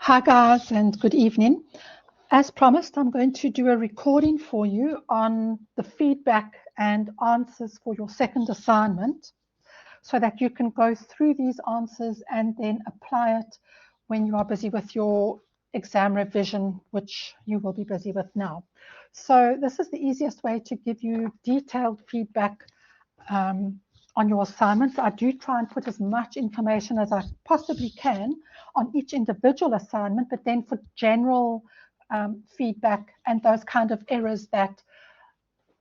Hi guys, and good evening. As promised, I'm going to do a recording for you on the feedback and answers for your second assignment so that you can go through these answers and then apply it when you are busy with your exam revision, which you will be busy with now. So this is the easiest way to give you detailed feedback on your assignments. I do try and put as much information as I possibly can on each individual assignment, but then for general feedback and those kind of errors that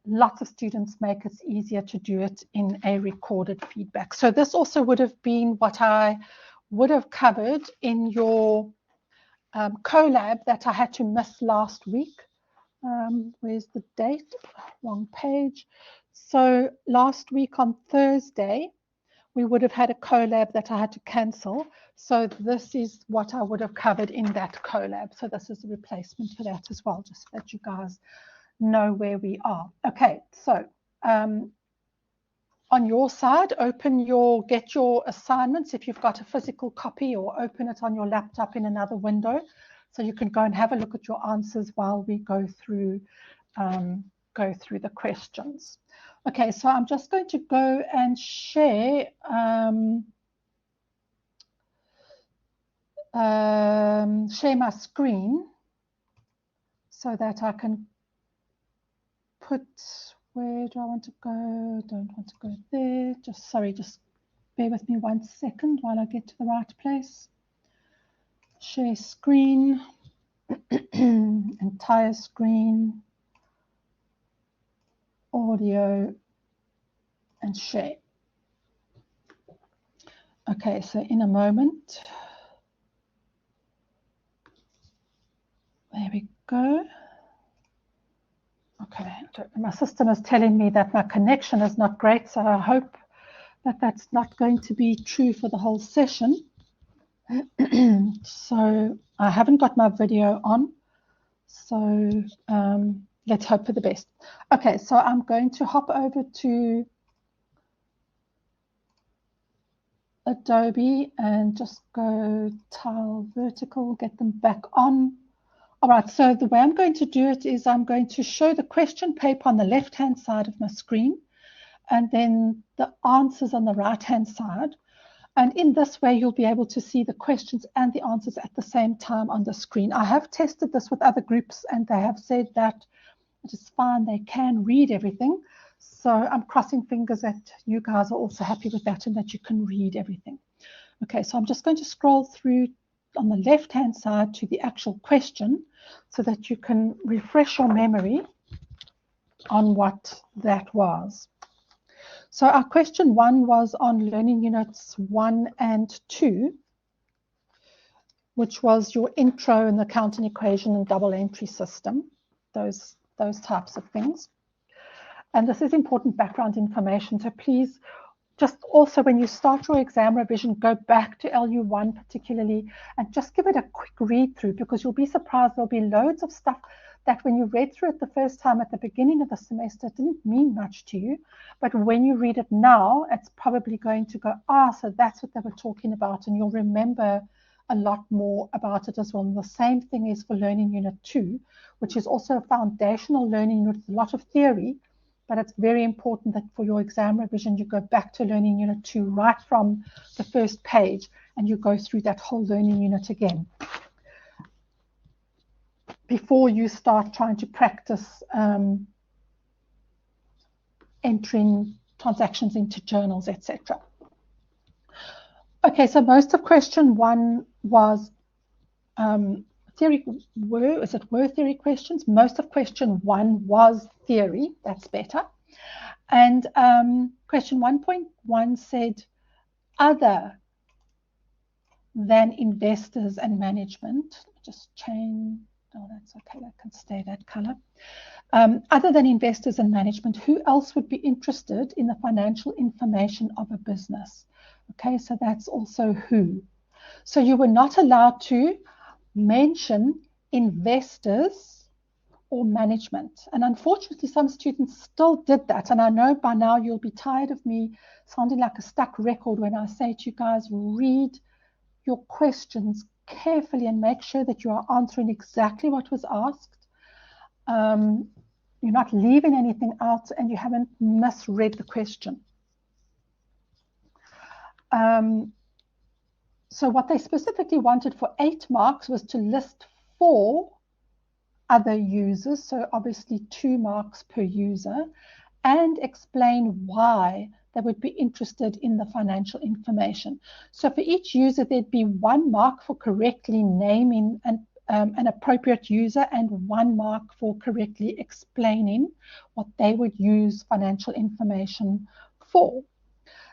lots of students make, it's easier to do it in a recorded feedback. So this also would have been what I would have covered in your Collab that I had to miss last week. Where's the date? Wrong page. So last week on Thursday, we would have had a Collab that I had to cancel. So this is what I would have covered in that Collab. So this is a replacement for that as well, just so that you guys know where we are. Okay, so on your side, get your assignments if you've got a physical copy, or open it on your laptop in another window so you can go and have a look at your answers while we go through the questions. Okay, so I'm just going to go and share my screen so that I can put, where do I want to go? Don't want to go there. Just bear with me 1 second while I get to the right place. Share screen, entire screen, audio, and share. Okay, so in a moment, there we go. Okay, my system is telling me that my connection is not great, so I hope that that's not going to be true for the whole session. So I haven't got my video on, so let's hope for the best. Okay, so I'm going to hop over to Adobe and just go tile vertical, get them back on. All right, so the way I'm going to do it is I'm going to show the question paper on the left-hand side of my screen and then the answers on the right-hand side. And in this way, you'll be able to see the questions and the answers at the same time on the screen. I have tested this with other groups and they have said that it is fine, they can read everything. So I'm crossing fingers that you guys are also happy with that and that you can read everything. Okay, so I'm just going to scroll through on the left-hand side to the actual question so that you can refresh your memory on what that was. So our question 1 was on learning units 1 and 2, which was your intro in the counting equation and double entry system, those types of things. And this is important background information, so please just also when you start your exam revision, go back to LU1 particularly and just give it a quick read through, because you'll be surprised there'll be loads of stuff that when you read through it the first time at the beginning of the semester, it didn't mean much to you. But when you read it now, it's probably going to go, so that's what they were talking about, and you'll remember a lot more about it as well. And the same thing is for learning unit 2, which is also a foundational learning unit with a lot of theory. But it's very important that for your exam revision, you go back to learning unit 2 right from the first page and you go through that whole learning unit again before you start trying to practice entering transactions into journals, etc. Okay, so most of question 1 was theory. Were theory questions? Most of question 1 was theory. That's better. And question 1.1 said other than investors and management. Just change. Oh, that's okay. That can stay that color. Other than investors and management, who else would be interested in the financial information of a business? Okay, so that's also who. So you were not allowed to mention investors or management. And unfortunately, some students still did that. And I know by now you'll be tired of me sounding like a stuck record when I say to you guys, read your questions carefully and make sure that you are answering exactly what was asked. You're not leaving anything out, and you haven't misread the question. So what they specifically wanted for 8 marks was to list 4 other users, so obviously 2 marks per user, and explain why they would be interested in the financial information. So for each user, there'd be 1 mark for correctly naming an appropriate user and 1 mark for correctly explaining what they would use financial information for.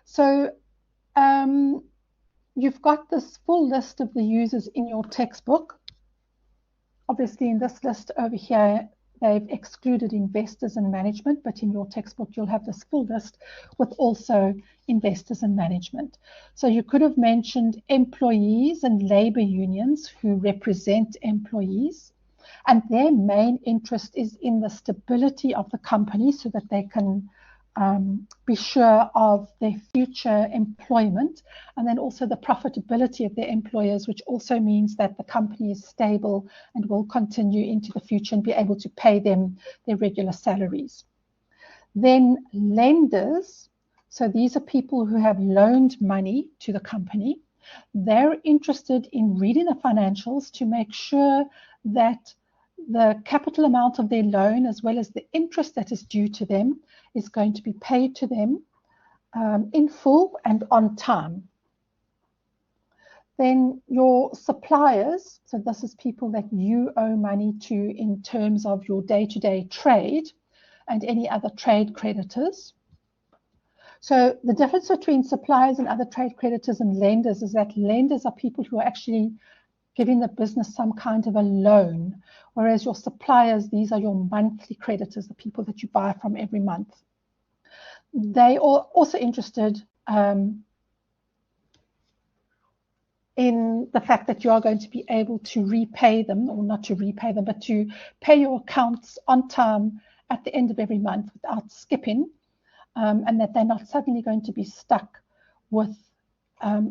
So you've got this full list of the users in your textbook. Obviously, in this list over here, they've excluded investors and management, but in your textbook, you'll have this full list with also investors and management. So you could have mentioned employees and labor unions who represent employees, and their main interest is in the stability of the company so that they can be sure of their future employment, and then also the profitability of their employers, which also means that the company is stable and will continue into the future and be able to pay them their regular salaries. Then lenders, so these are people who have loaned money to the company. They're interested in reading the financials to make sure that the capital amount of their loan, as well as the interest that is due to them, is going to be paid to them in full and on time. Then your suppliers, so this is people that you owe money to in terms of your day-to-day trade and any other trade creditors. So the difference between suppliers and other trade creditors and lenders is that lenders are people who are actually giving the business some kind of a loan, whereas your suppliers, these are your monthly creditors, the people that you buy from every month. They are also interested in the fact that you are going to be able to repay them, or not to repay them, but to pay your accounts on time at the end of every month without skipping, and that they're not suddenly going to be stuck with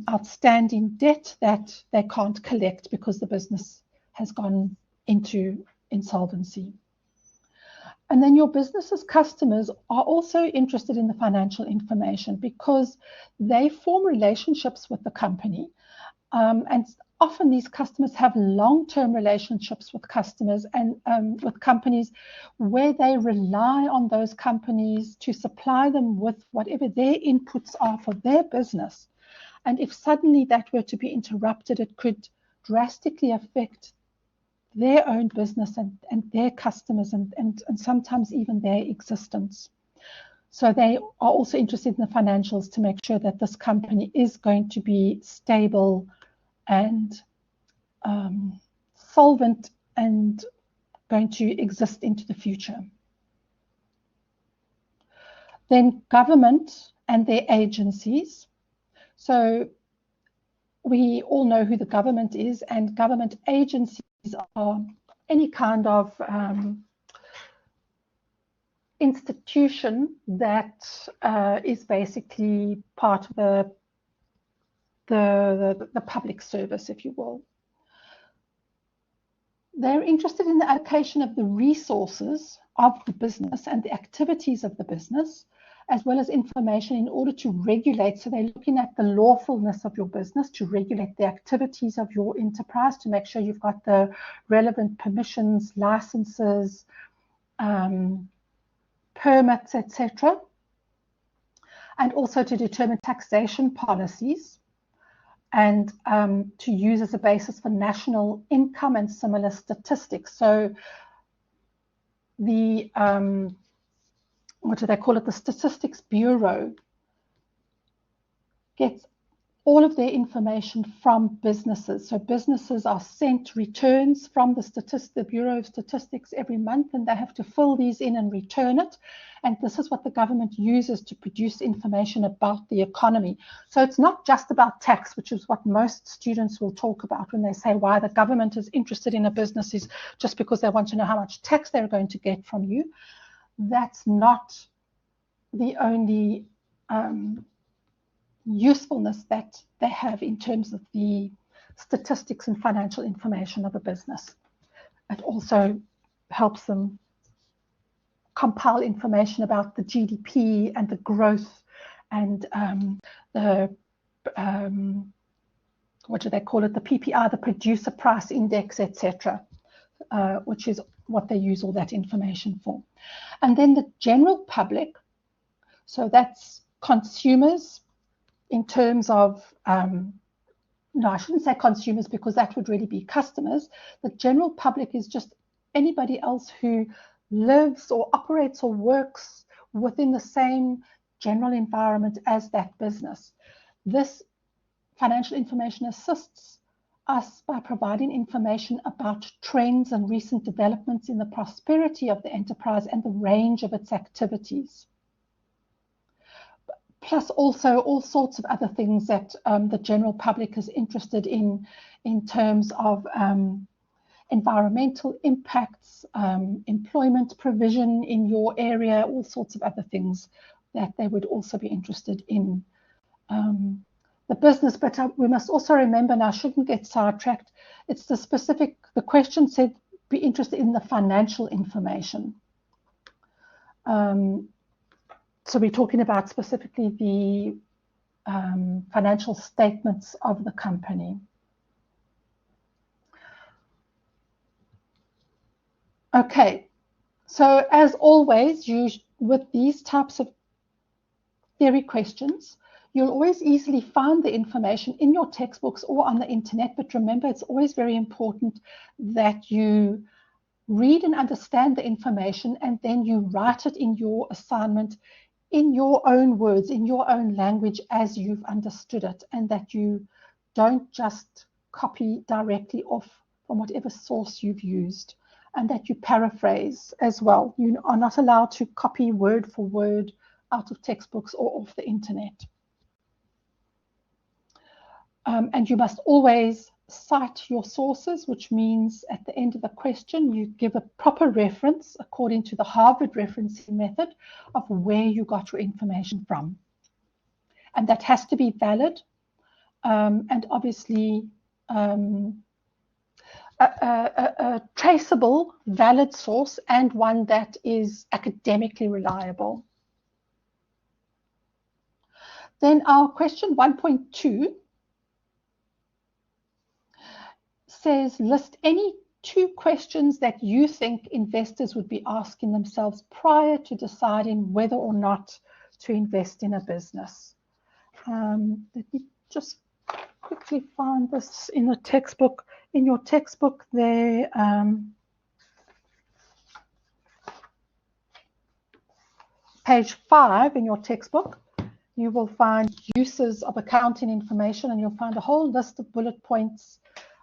outstanding debt that they can't collect because the business has gone into insolvency. And then your business's customers are also interested in the financial information because they form relationships with the company. And often these customers have long-term relationships with customers and with companies where they rely on those companies to supply them with whatever their inputs are for their business. And if suddenly that were to be interrupted, it could drastically affect their own business and their customers and sometimes even their existence. So they are also interested in the financials to make sure that this company is going to be stable and solvent and going to exist into the future. Then government and their agencies. So we all know who the government is, and government agencies are any kind of institution that is basically part of the public service, if you will. They're interested in the allocation of the resources of the business and the activities of the business, as well as information in order to regulate. So they're looking at the lawfulness of your business to regulate the activities of your enterprise, to make sure you've got the relevant permissions, licenses, permits, etc. And also to determine taxation policies and to use as a basis for national income and similar statistics. So the what do they call it? The Statistics Bureau gets all of their information from businesses. So businesses are sent returns from the Bureau of Statistics every month, and they have to fill these in and return it. And this is what the government uses to produce information about the economy. So it's not just about tax, which is what most students will talk about when they say why the government is interested in a business is just because they want to know how much tax they're going to get from you. That's not the only usefulness that they have in terms of the statistics and financial information of a business. It also helps them compile information about the GDP and the growth and the what do they call it, the PPI, the producer price index, etc., which is what they use all that information for. And then the general public, so that's consumers in terms of, no, I shouldn't say consumers because that would really be customers. The general public is just anybody else who lives or operates or works within the same general environment as that business. This financial information assists us by providing information about trends and recent developments in the prosperity of the enterprise and the range of its activities. Plus also all sorts of other things that the general public is interested in terms of environmental impacts, employment provision in your area, all sorts of other things that they would also be interested in the business. But we must also remember, and I shouldn't get sidetracked, it's the specific, the question said be interested in the financial information. So we're talking about specifically the financial statements of the company. Okay, so as always, with these types of theory questions, you'll always easily find the information in your textbooks or on the internet. But remember, it's always very important that you read and understand the information and then you write it in your assignment in your own words, in your own language as you've understood it, and that you don't just copy directly off from whatever source you've used, and that you paraphrase as well. You are not allowed to copy word for word out of textbooks or off the internet. And you must always cite your sources, which means at the end of the question, you give a proper reference according to the Harvard referencing method of where you got your information from. And that has to be valid and obviously a traceable, valid source, and one that is academically reliable. Then our question 1.2 says, list any 2 questions that you think investors would be asking themselves prior to deciding whether or not to invest in a business. Let me just quickly find this in the textbook. In your textbook there, page 5 in your textbook, you will find uses of accounting information, and you'll find a whole list of bullet points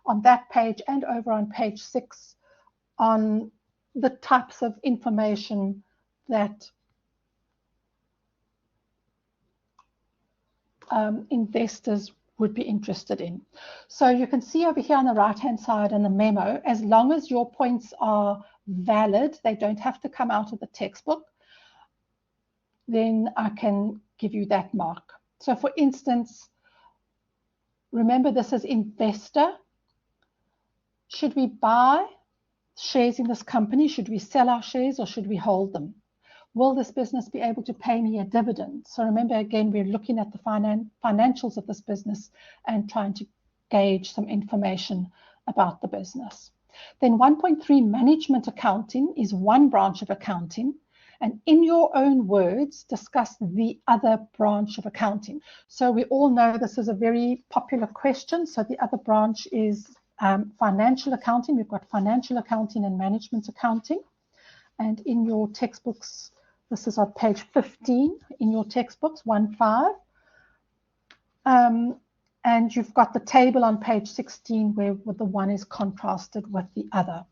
on that page and over on page 6 on the types of information that investors would be interested in. So you can see over here on the right hand side in the memo, as long as your points are valid, they don't have to come out of the textbook, then I can give you that mark. So for instance, remember this is investor. Should we buy shares in this company? Should we sell our shares or should we hold them? Will this business be able to pay me a dividend? So remember, again, we're looking at the financials of this business and trying to gauge some information about the business. Then 1.3, management accounting is one branch of accounting. And in your own words, discuss the other branch of accounting. So we all know this is a very popular question. So the other branch is financial accounting. We've got financial accounting and management accounting. And in your textbooks, this is on page 15 in your textbooks, 1.5. And you've got the table on page 16 where the one is contrasted with the other.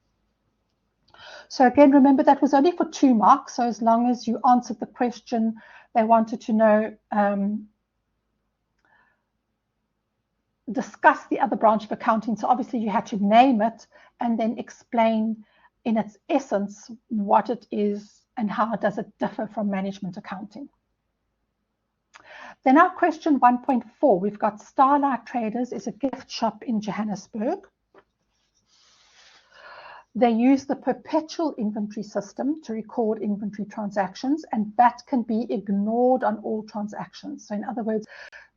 So again, remember that was only for 2 marks. So as long as you answered the question, they wanted to know, discuss the other branch of accounting. So obviously you had to name it and then explain in its essence what it is and how does it differ from management accounting. Then our question 1.4, we've got Starlight Traders is a gift shop in Johannesburg. They use the perpetual inventory system to record inventory transactions, and VAT can be ignored on all transactions. So in other words,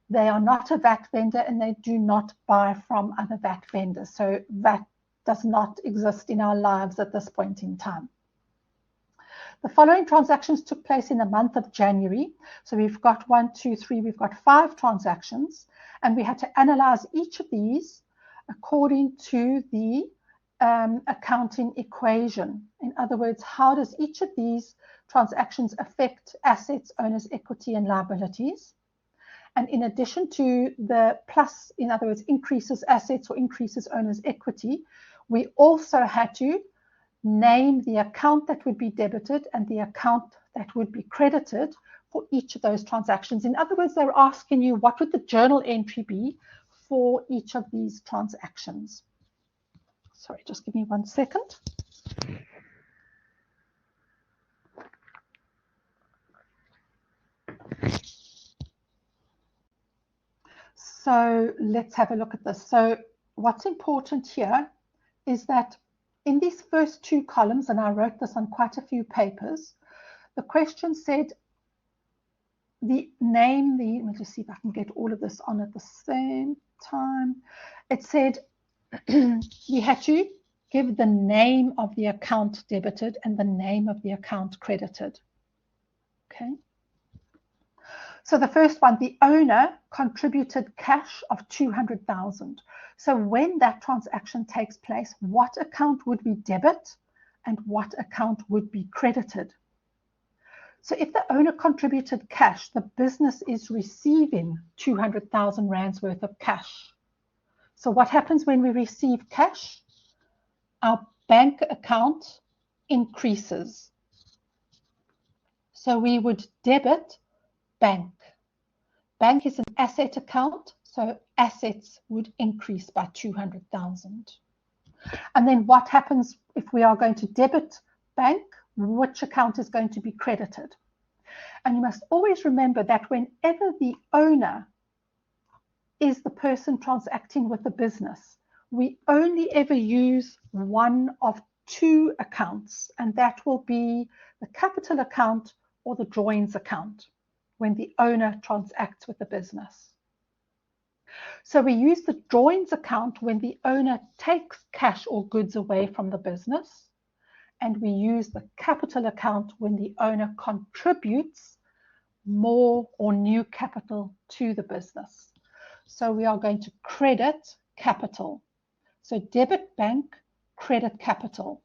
they are not a VAT vendor and they do not buy from other VAT vendors. So VAT does not exist in our lives at this point in time. The following transactions took place in the month of January. So we've got 1, 2, 3, we've got 5 transactions, and we had to analyze each of these according to the accounting equation. In other words, how does each of these transactions affect assets, owners' equity, and liabilities? And in addition to the plus, in other words, increases assets or increases owners' equity, we also had to name the account that would be debited and the account that would be credited for each of those transactions. In other words, they're asking you what would the journal entry be for each of these transactions. Sorry, just give me 1 second. So let's have a look at this. So what's important here is that in these first 2 columns, and I wrote this on quite a few papers, the question said the name, let me just see if I can get all of this on at the same time. It said you had to give the name of the account debited and the name of the account credited. Okay. So the first one, the owner contributed cash of 200,000. So when that transaction takes place, what account would be debit and what account would be credited? So if the owner contributed cash, the business is receiving 200,000 rands worth of cash. So what happens when we receive cash? Our bank account increases. So we would debit bank. Bank is an asset account, so assets would increase by 200,000. And then what happens if we are going to debit bank? Which account is going to be credited? And you must always remember that whenever the owner is the person transacting with the business, we only ever use one of 2 accounts, and that will be the capital account or the drawings account when the owner transacts with the business. So we use the drawings account when the owner takes cash or goods away from the business, and we use the capital account when the owner contributes more or new capital to the business. So we are going to credit capital. So debit bank, credit capital.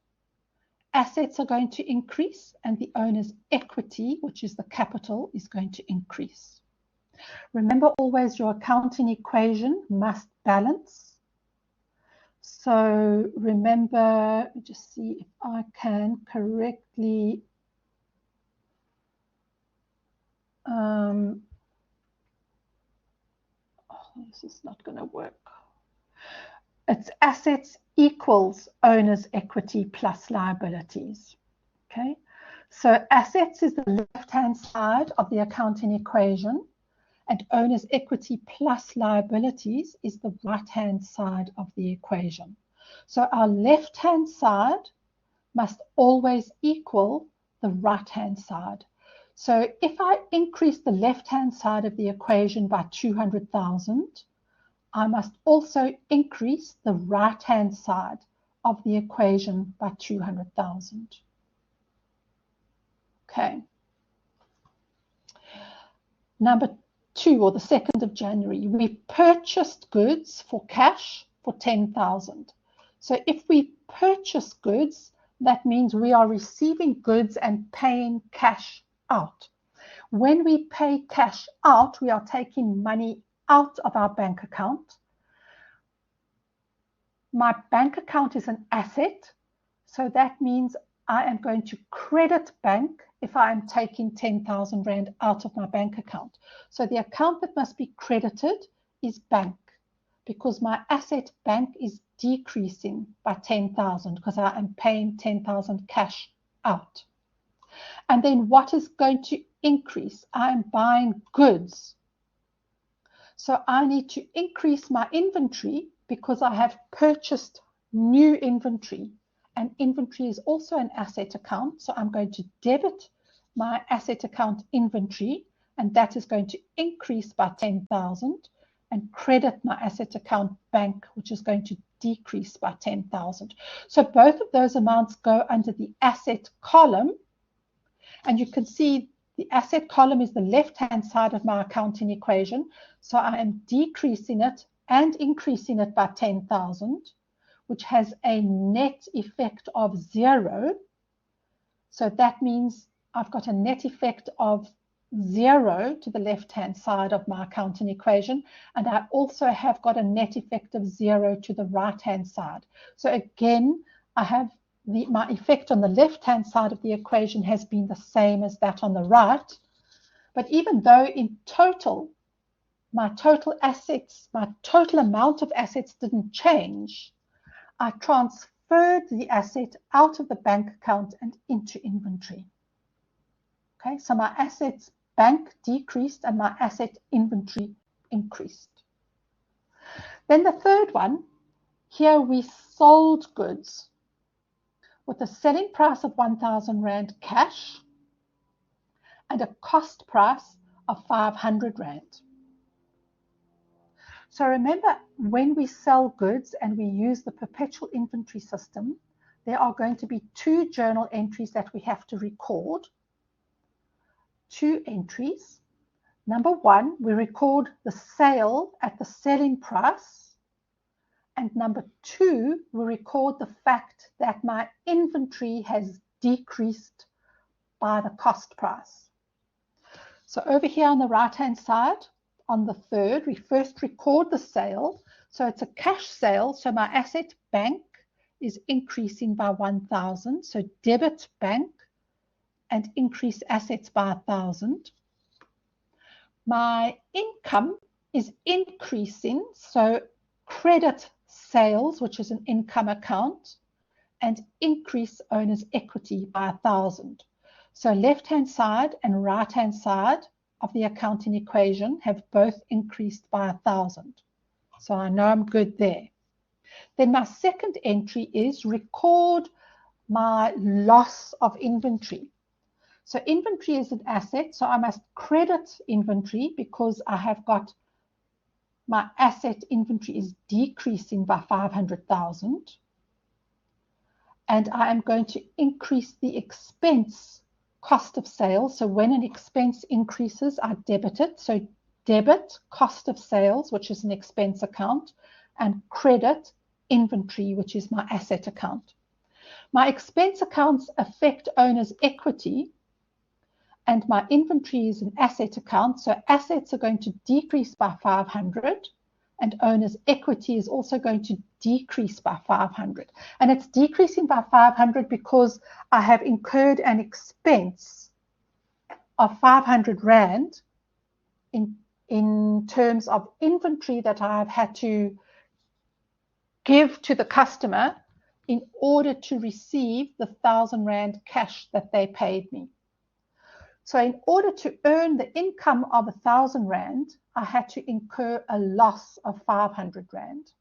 Assets are going to increase and the owner's equity, which is the capital, is going to increase. Remember always your accounting equation must balance. So remember, let me just see if I can correctly this is not going to work. It's assets equals owner's equity plus liabilities. Okay, so assets is the left-hand side of the accounting equation, and owner's equity plus liabilities is the right-hand side of the equation. So our left-hand side must always equal the right-hand side. So if I increase the left-hand side of the equation by 200,000, I must also increase the right-hand side of the equation by 200,000. Okay. Number 2, or the 2nd of January, we purchased goods for cash for 10,000. So if we purchase goods, that means we are receiving goods and paying cash out. When we pay cash out, we are taking money out of our bank account. My bank account is an asset, so that means I am going to credit bank if I am taking 10,000 Rand out of my bank account. So the account that must be credited is bank, because my asset bank is decreasing by 10,000 because I am paying 10,000 cash out. And then what is going to increase? I am buying goods So I need to increase my inventory because I have purchased new inventory, and inventory is also an asset account. So I'm going to debit my asset account inventory, and that is going to increase by 10,000, and credit my asset account bank, which is going to decrease by 10,000. So both of those amounts go under the asset column, and you can see the asset column is the left-hand side of my accounting equation. So I am decreasing it and increasing it by 10,000, which has a net effect of 0. So that means I've got a net effect of 0 to the left-hand side of my accounting equation, and I also have got a net effect of 0 to the right-hand side. So again, I have my effect on the left-hand side of the equation has been the same as that on the right. But even though in total, my total assets, my total amount of assets didn't change, I transferred the asset out of the bank account and into inventory. Okay, so my assets bank decreased and my asset inventory increased. Then the third one, here we sold goods with a selling price of 1,000 Rand cash and a cost price of 500 Rand. So remember, when we sell goods and we use the perpetual inventory system, there are going to be 2 journal entries that we have to record. 2 entries. Number 1, we record the sale at the selling price. And number 2, we record the fact that my inventory has decreased by the cost price. So over here on the right-hand side, on the third, we first record the sale. So it's a cash sale. So my asset bank is increasing by 1,000. So debit bank and increase assets by 1,000. My income is increasing. So credit sales, which is an income account, and increase owner's equity by 1,000. So left-hand side and right-hand side of the accounting equation have both increased by 1,000. So I know I'm good there. Then my second entry is record my loss of inventory. So inventory is an asset, so I must credit inventory because I have got my asset inventory is decreasing by 500,000. And I am going to increase the expense cost of sales. So when an expense increases, I debit it. So debit cost of sales, which is an expense account, and credit inventory, which is my asset account. My expense accounts affect owner's equity, and my inventory is an asset account. So assets are going to decrease by 500, and owner's equity is also going to decrease by 500. And it's decreasing by 500 because I have incurred an expense of 500 Rand in terms of inventory that I have had to give to the customer in order to receive the 1,000 Rand cash that they paid me. So in order to earn the income of 1,000 Rand, I had to incur a loss of 500 Rand.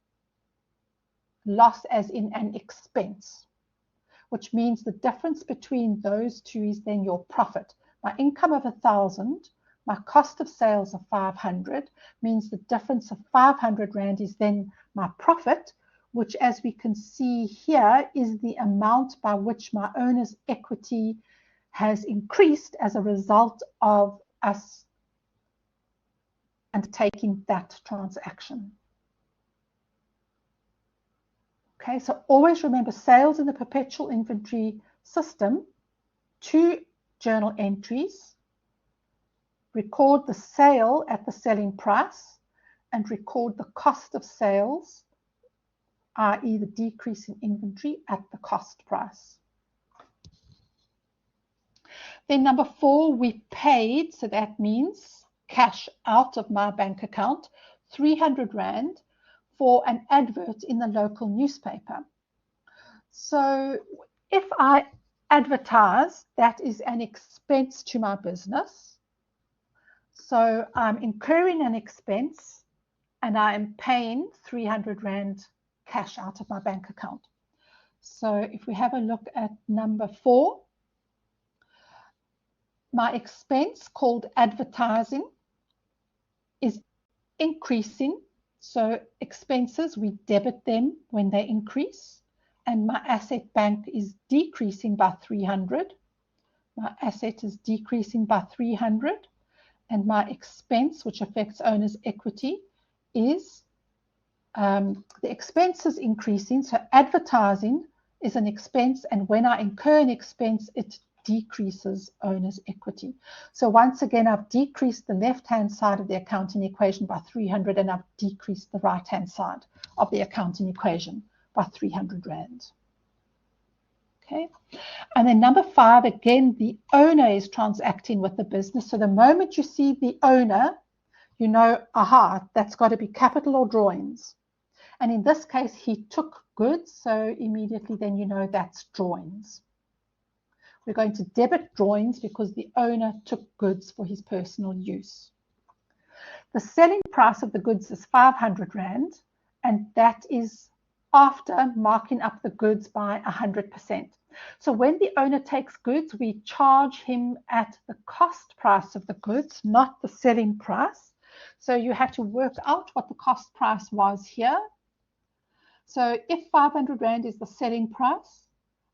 Loss as in an expense, which means the difference between those two is then your profit. My income of 1,000, my cost of sales of 500, means the difference of 500 Rand is then my profit, which, as we can see here, is the amount by which my owner's equity has increased as a result of us undertaking that transaction. Okay, so always remember, sales in the perpetual inventory system, 2 journal entries, record the sale at the selling price, and record the cost of sales, i.e. the decrease in inventory at the cost price. Then number 4, we paid, so that means cash out of my bank account, 300 Rand for an advert in the local newspaper. So if I advertise, that is an expense to my business. So I'm incurring an expense and I am paying 300 Rand cash out of my bank account. So if we have a look at number 4, my expense called advertising is increasing. So expenses, we debit them when they increase, and my asset bank is decreasing by 300. My asset is decreasing by 300, and my expense, which affects owner's equity, is the expense is increasing. So advertising is an expense, and when I incur an expense, it decreases owner's equity. So once again, I've decreased the left-hand side of the accounting equation by 300, and I've decreased the right-hand side of the accounting equation by 300 Rand. Okay, and then number 5, again, the owner is transacting with the business. So the moment you see the owner, you know, aha, that's got to be capital or drawings. And in this case, he took goods, so immediately then you know that's drawings. We're going to debit drawings because the owner took goods for his personal use. The selling price of the goods is 500 Rand, and that is after marking up the goods by 100%. So when the owner takes goods, we charge him at the cost price of the goods, not the selling price. So you have to work out what the cost price was here. So if 500 Rand is the selling price,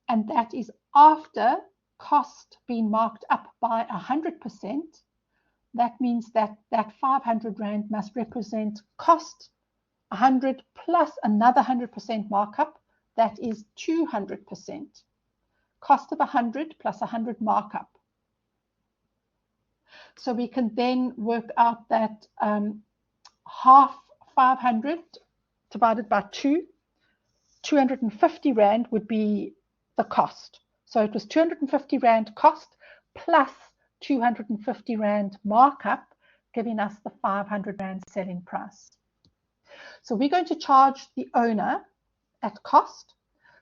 and that is after cost being marked up by 100%, that means that that 500 Rand must represent cost 100 plus another 100% markup. That is 200%. Cost of 100 plus 100 markup. So we can then work out that half 500 divided by 2, 250 Rand would be the cost. So it was 250 Rand cost plus 250 Rand markup, giving us the 500 Rand selling price. So we're going to charge the owner at cost.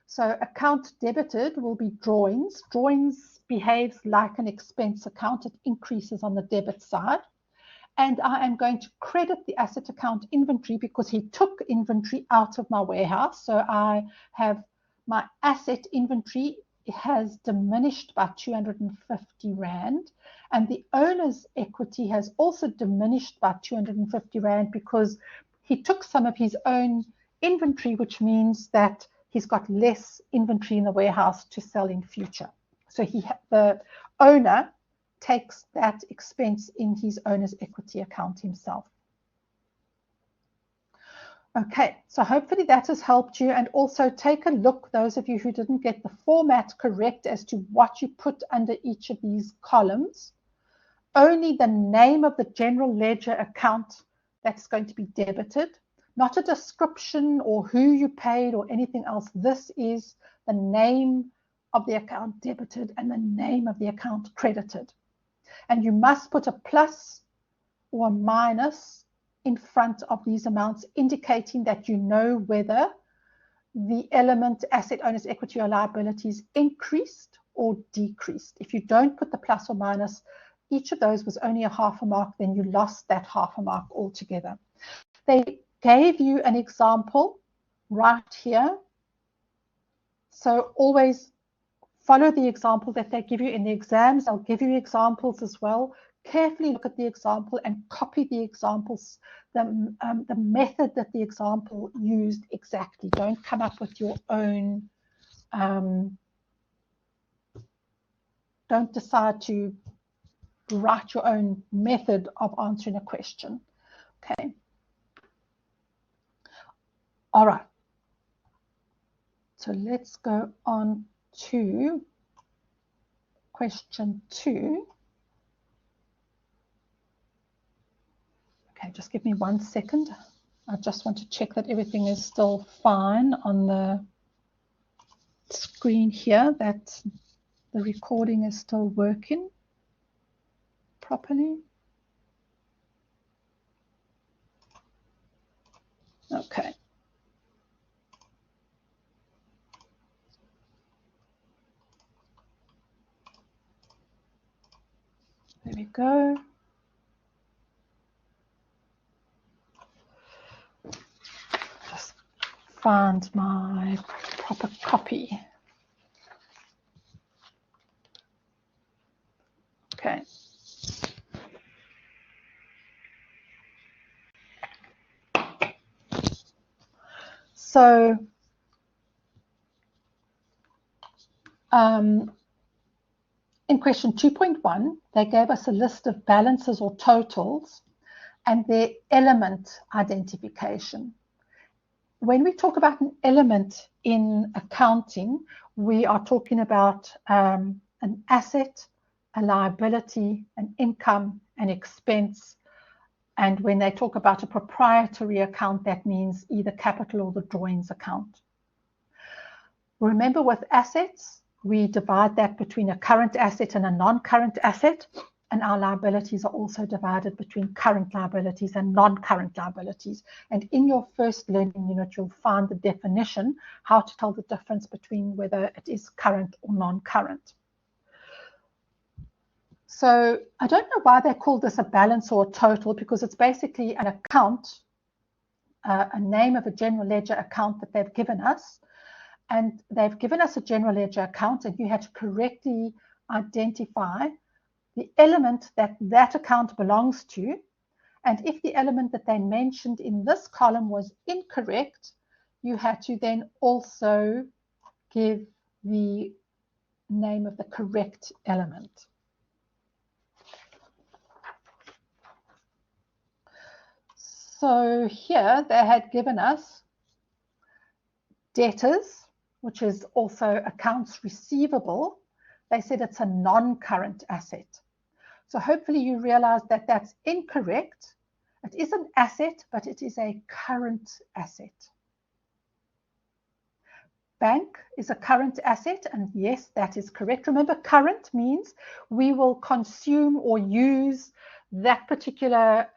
So account debited will be drawings. Drawings behaves like an expense account. It increases on the debit side. And I am going to credit the asset account inventory because he took inventory out of my warehouse. So I have my asset inventory has diminished by 250 Rand. And the owner's equity has also diminished by 250 Rand because he took some of his own inventory, which means that he's got less inventory in the warehouse to sell in future. So the owner takes that expense in his owner's equity account himself. Okay, so hopefully that has helped you. And also take a look, those of you who didn't get the format correct as to what you put under each of these columns. Only the name of the general ledger account that's going to be debited, not a description or who you paid or anything else. This is the name of the account debited and the name of the account credited. And you must put a plus or a minus in front of these amounts, indicating that you know whether the element asset, owner's equity or liabilities increased or decreased. If you don't put the plus or minus, each of those was only a half a mark, then you lost that half a mark altogether. They gave you an example right here. So always follow the example that they give you in the exams. They'll give you examples as well. Carefully look at the example and copy the examples, the method that the example used exactly. Don't come up with your own, don't decide to write your own method of answering a question. Okay. All right. So let's go on to question 2. Okay, just give me 1 second. I just want to check that everything is still fine on the screen here, that the recording is still working properly. Okay. There we go. find my proper copy. Okay. So in question 2.1, they gave us a list of balances or totals and their element identification. When we talk about an element in accounting, we are talking about an asset, a liability, an income, an expense. And when they talk about a proprietary account, that means either capital or the drawings account. Remember, with assets, we divide that between a current asset and a non-current asset, and our liabilities are also divided between current liabilities and non-current liabilities. And in your first learning unit, you'll find the definition, how to tell the difference between whether it is current or non-current. So I don't know why they call this a balance or a total, because it's basically an account, a name of a general ledger account that they've given us. And they've given us a general ledger account, and you had to correctly identify the element that that account belongs to. And if the element that they mentioned in this column was incorrect, you had to then also give the name of the correct element. So here they had given us debtors, which is also accounts receivable. They said it's a non-current asset. So hopefully you realize that that's incorrect. It is an asset, but it is a current asset. Bank is a current asset, and yes, that is correct. Remember, current means we will consume or use that particular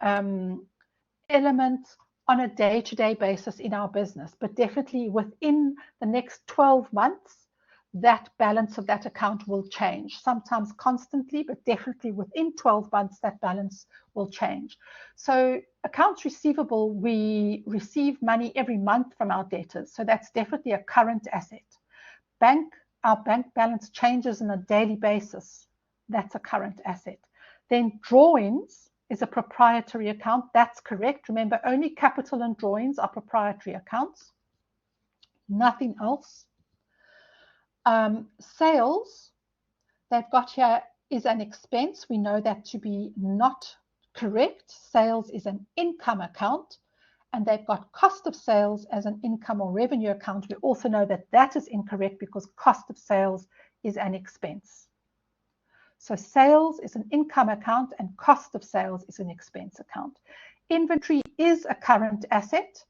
element on a day-to-day basis in our business, but definitely within the next 12 months, that balance of that account will change, sometimes constantly, but definitely within 12 months, that balance will change. So accounts receivable, we receive money every month from our debtors. So that's definitely a current asset. Our bank balance changes on a daily basis. That's a current asset. Then drawings is a proprietary account. That's correct. Remember, only capital and drawings are proprietary accounts. Nothing else. Sales, they've got here, is an expense. We know that to be not correct. Sales is an income account, and they've got cost of sales as an income or revenue account. We also know that that is incorrect because cost of sales is an expense. So sales is an income account and cost of sales is an expense account. Inventory is a current asset,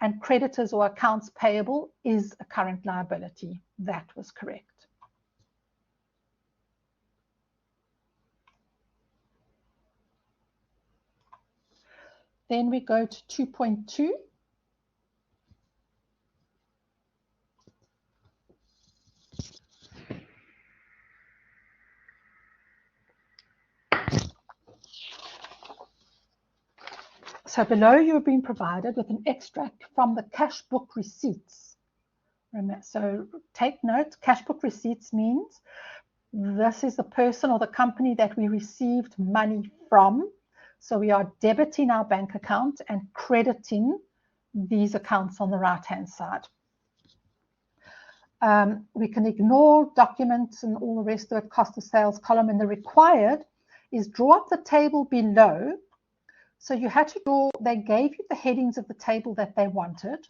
and creditors or accounts payable is a current liability. That was correct. Then we go to 2.2. So below you've been provided with an extract from the cash book receipts. So take note, cash book receipts means this is the person or the company that we received money from. So we are debiting our bank account and crediting these accounts on the right-hand side. We can ignore documents and all the rest of it, cost of sales column, and the required is draw up the table below. So you had to draw, they gave you the headings of the table that they wanted,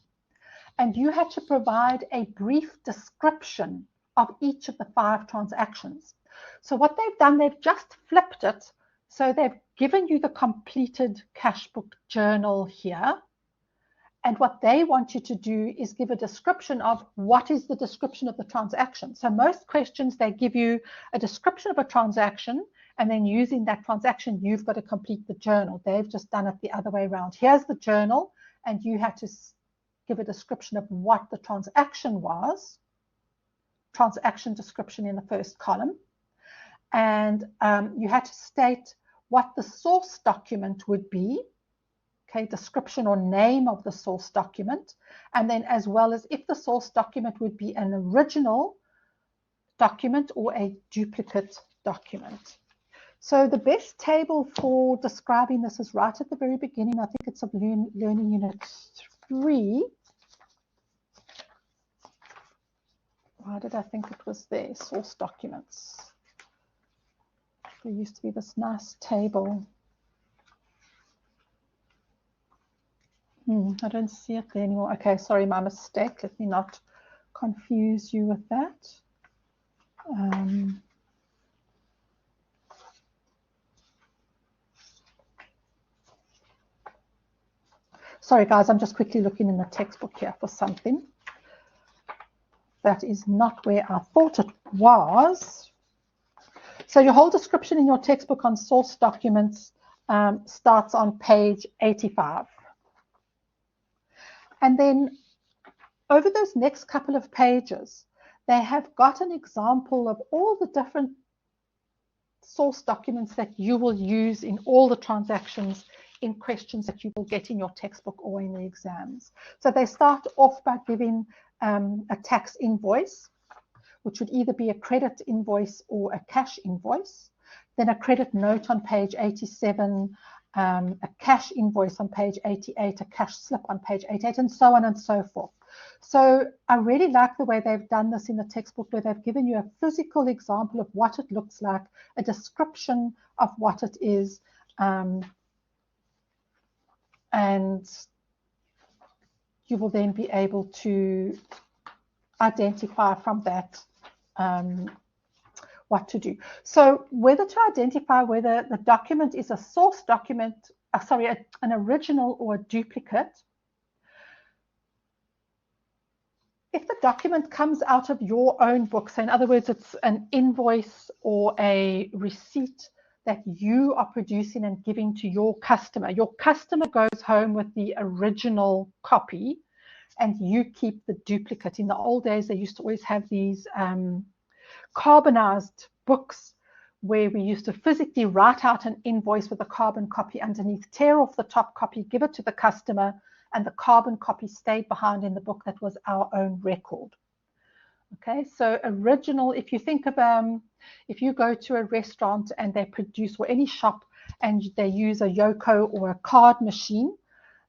and you had to provide a brief description of each of the 5 transactions. So what they've done, they've just flipped it. So they've given you the completed cash book journal here. And what they want you to do is give a description of what is the description of the transaction. So most questions, they give you a description of a transaction, and then using that transaction, you've got to complete the journal. They've just done it the other way around. Here's the journal, and you had to give a description of what the transaction was, transaction description in the first column. And you had to state what the source document would be, okay, description or name of the source document, and then as well as if the source document would be an original document or a duplicate document. So the best table for describing this is right at the very beginning. I think it's of Learning Unit 3. Why did I think it was there? Source documents. There used to be this nice table. I don't see it there anymore. Okay, sorry, my mistake. Let me not confuse you with that. Sorry, guys, I'm just quickly looking in the textbook here for something. That is not where I thought it was. So your whole description in your textbook on source documents starts on page 85. And then over those next couple of pages, they have got an example of all the different source documents that you will use in all the transactions in questions that you will get in your textbook or in the exams. So they start off by giving a tax invoice, which would either be a credit invoice or a cash invoice, then a credit note on page 87, a cash invoice on page 88, a cash slip on page 88, and so on and so forth. So I really like the way they've done this in the textbook, where they've given you a physical example of what it looks like, a description of what it is, and you will then be able to identify from that what to do. So whether to identify whether the document is a source document, an original or a duplicate. If the document comes out of your own book, so in other words, it's an invoice or a receipt that you are producing and giving to your customer goes home with the original copy and you keep the duplicate. In the old days, they used to always have these carbonized books where we used to physically write out an invoice with a carbon copy underneath, tear off the top copy, give it to the customer, and the carbon copy stayed behind in the book. That was our own record. Okay, so original, if you think of, if you go to a restaurant and they produce, or any shop, and they use a Yoko or a card machine,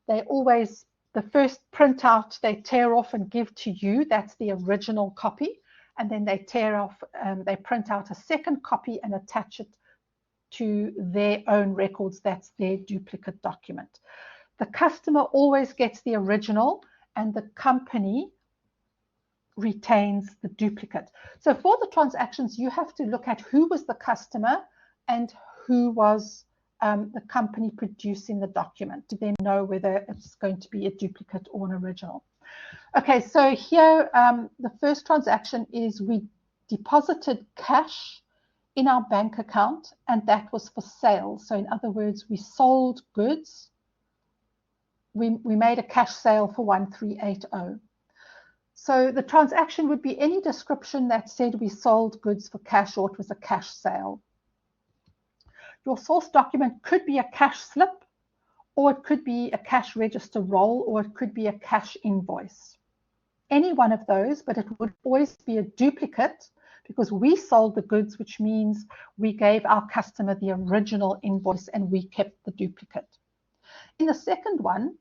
they always, the first printout they tear off and give to you, that's the original copy. And then they tear off, they print out a second copy and attach it to their own records. That's their duplicate document. The customer always gets the original and the company retains the duplicate. So for the transactions, you have to look at who was the customer and who was the company producing the document to then know whether it's going to be a duplicate or an original. Okay, so here the first transaction is we deposited cash in our bank account, and that was for sale. So in other words, we sold goods. We made a cash sale for 1380. So the transaction would be any description that said we sold goods for cash or it was a cash sale. Your source document could be a cash slip, or it could be a cash register roll, or it could be a cash invoice. Any one of those, but it would always be a duplicate because we sold the goods, which means we gave our customer the original invoice and we kept the duplicate. In the second one,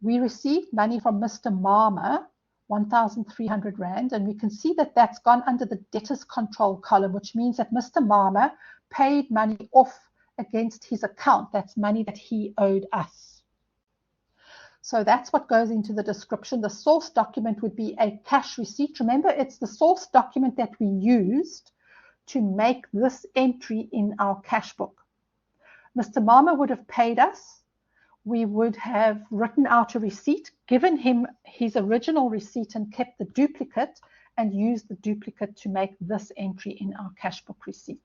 we received money from Mr. Marmer, 1,300 Rand, and we can see that that's gone under the debtors control column, which means that Mr. Marmer paid money off against his account. That's money that he owed us. So that's what goes into the description. The source document would be a cash receipt. Remember, it's the source document that we used to make this entry in our cash book. Mr. Marmer would have paid us. We would have written out a receipt, given him his original receipt and kept the duplicate, and used the duplicate to make this entry in our cash book receipt.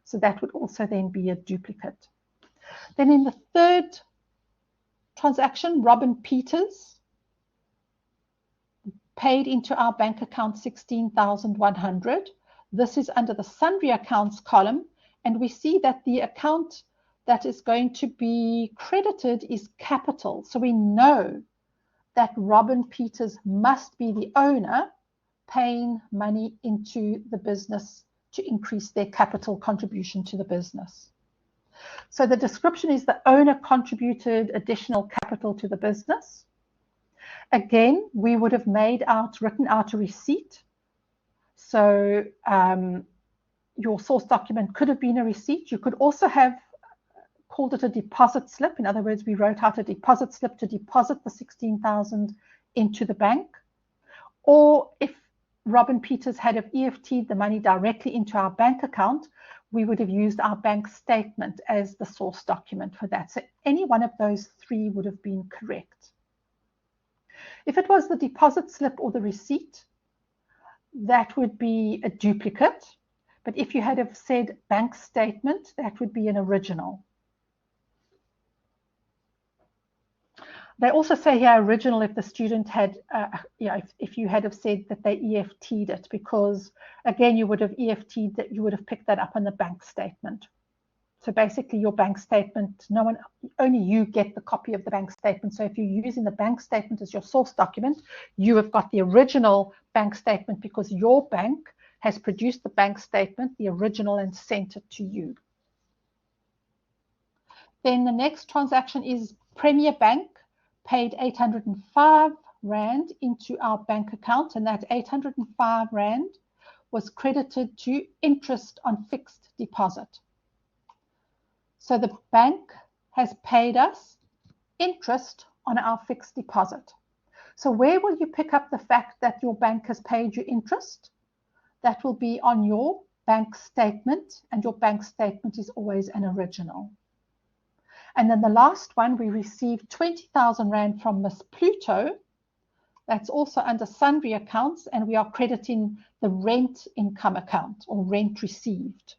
So that would also then be a duplicate. Then in the third transaction, Robin Peters paid into our bank account 16,100. This is under the sundry accounts column, and we see that the account that is going to be credited is capital. So we know that Robin Peters must be the owner paying money into the business to increase their capital contribution to the business. So the description is the owner contributed additional capital to the business. Again, we would have written out a receipt. So your source document could have been a receipt. You could also have called it a deposit slip. In other words, we wrote out a deposit slip to deposit the 16,000 into the bank. Or if Robin Peters had have EFT'd the money directly into our bank account, we would have used our bank statement as the source document for that. So any one of those three would have been correct. If it was the deposit slip or the receipt, that would be a duplicate. But if you had have said bank statement, that would be an original. They also say here original if the student had, if you had have said that they EFT'd it, because again, you would have EFT'd that, you would have picked that up on the bank statement. So basically your bank statement, only you get the copy of the bank statement. So if you're using the bank statement as your source document, you have got the original bank statement because your bank has produced the bank statement, the original, and sent it to you. Then the next transaction is Premier Bank paid 805 Rand into our bank account, and that 805 Rand was credited to interest on fixed deposit. So the bank has paid us interest on our fixed deposit. So where will you pick up the fact that your bank has paid you interest? That will be on your bank statement, and your bank statement is always an original. And then the last one, we received 20,000 Rand from Miss Pluto. That's also under sundry accounts, and we are crediting the rent income account or rent received.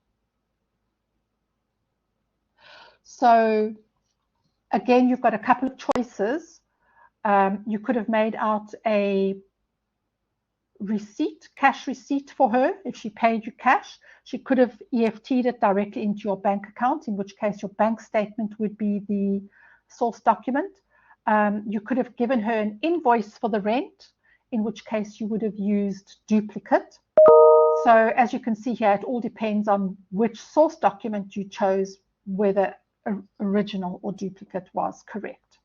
So again, you've got a couple of choices. You could have made out a receipt, cash receipt for her. If she paid you cash, she could have EFT'd it directly into your bank account, in which case your bank statement would be the source document. You could have given her an invoice for the rent, in which case you would have used duplicate. So as you can see here, it all depends on which source document you chose, whether original or duplicate was correct.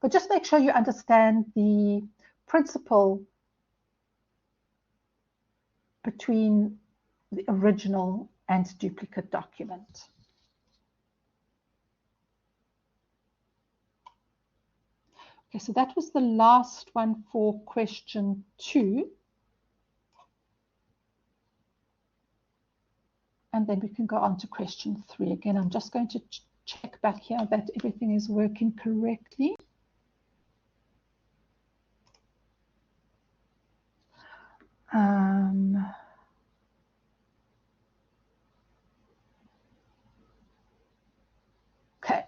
But just make sure you understand the principle between the original and duplicate document. Okay, so that was the last one for question 2. And then we can go on to question 3. Again, I'm just going to check back here that everything is working correctly. Okay.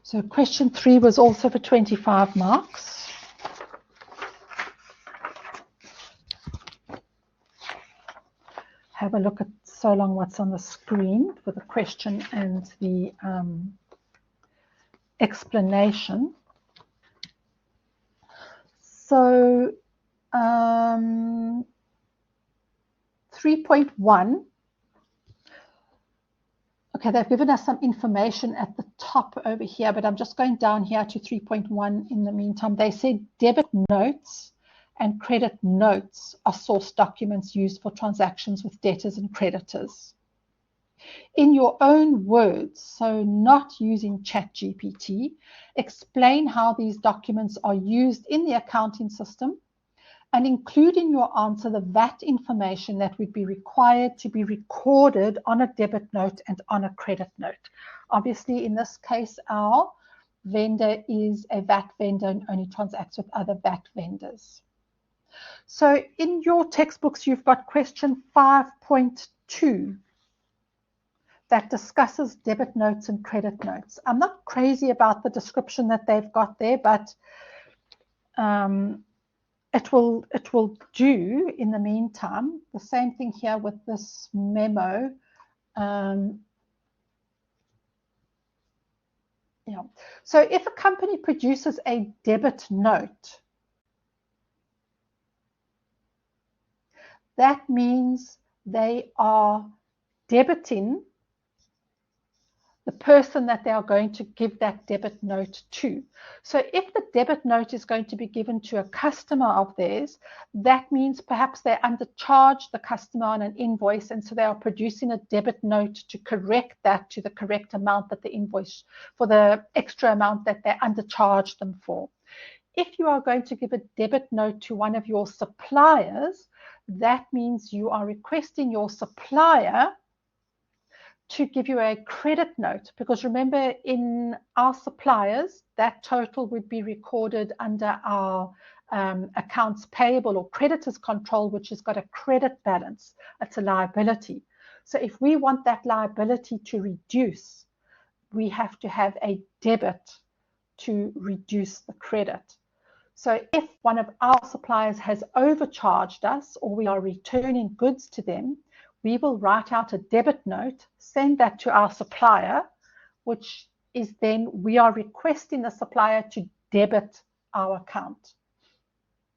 So question 3 was also for 25 marks. Have a look at so long what's on the screen for the question and the explanation. So 3.1. Okay, they've given us some information at the top over here, but I'm just going down here to 3.1 in the meantime. They said debit notes and credit notes are source documents used for transactions with debtors and creditors. In your own words, so not using ChatGPT, explain how these documents are used in the accounting system, and include in your answer the VAT information that would be required to be recorded on a debit note and on a credit note. Obviously, in this case, our vendor is a VAT vendor and only transacts with other VAT vendors. So in your textbooks, you've got question 5.2. that discusses debit notes and credit notes. I'm not crazy about the description that they've got there, but it will do in the meantime. The same thing here with this memo. Yeah. So if a company produces a debit note, that means they are debiting the person that they are going to give that debit note to. So if the debit note is going to be given to a customer of theirs, that means perhaps they undercharged the customer on an invoice, and so they are producing a debit note to correct that to the correct amount that the invoice, for the extra amount that they undercharged them for. If you are going to give a debit note to one of your suppliers, that means you are requesting your supplier to give you a credit note, because remember, in our suppliers, that total would be recorded under our accounts payable or creditors control, which has got a credit balance. It's a liability. So if we want that liability to reduce, we have to have a debit to reduce the credit. So if one of our suppliers has overcharged us, or we are returning goods to them, we will write out a debit note, send that to our supplier, which is then we are requesting the supplier to debit our account.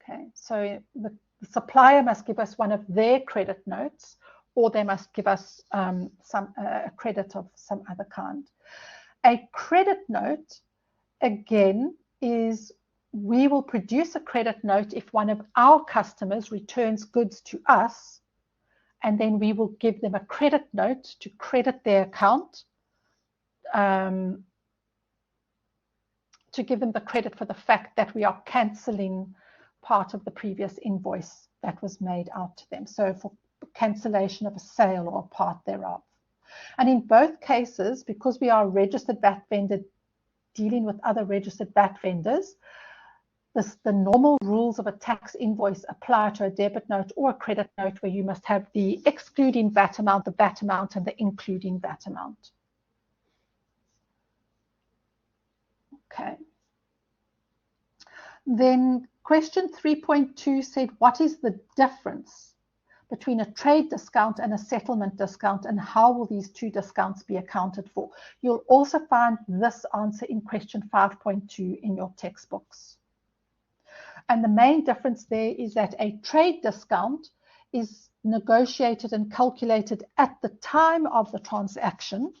Okay, so the supplier must give us one of their credit notes, or they must give us a credit of some other kind. A credit note, again, is we will produce a credit note if one of our customers returns goods to us, and then we will give them a credit note to credit their account, to give them the credit for the fact that we are cancelling part of the previous invoice that was made out to them. So for cancellation of a sale or a part thereof. And in both cases, because we are a registered VAT vendor dealing with other registered VAT vendors, the normal rules of a tax invoice apply to a debit note or a credit note, where you must have the excluding VAT amount, the VAT amount, and the including VAT amount. Okay. Then question 3.2 said, what is the difference between a trade discount and a settlement discount, and how will these two discounts be accounted for? You'll also find this answer in question 5.2 in your textbooks. And the main difference there is that a trade discount is negotiated and calculated at the time of the transaction,